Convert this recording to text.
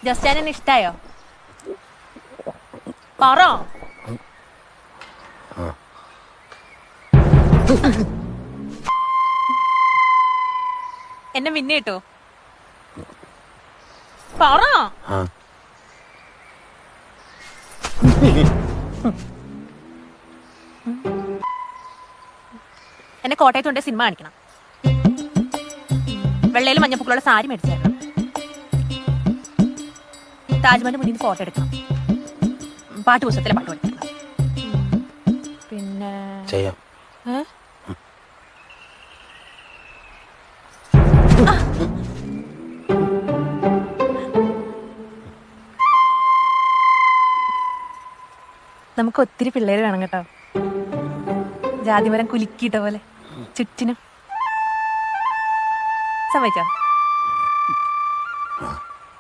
ജസ്റ്റാനെ ഇഷ്ടായോ? പറ. എന്നെ പിന്നെ കിട്ടോ? പറ. എന്നെ കോട്ടയത്ത് കൊണ്ട് സിനിമ കാണിക്കണം. വെള്ളയിലും മഞ്ഞപ്പൂക്കളുള്ള സാരി മേടിച്ചായിരുന്നു. താജ്മഹലിന്റെ മുന്നിൽ നിന്ന് ഫോട്ടോ എടുക്കണം. പാട്ട് പുസ്തകത്തിലെ പാട്ട് പഠിക്കണം. പിന്നെ നമുക്ക് ഒത്തിരി പിള്ളേര് വേണം കേട്ടോ. ജാതിമരം കുലുക്കിയിട്ട പോലെ ചുറ്റിനും. സമ്മതിച്ചോ?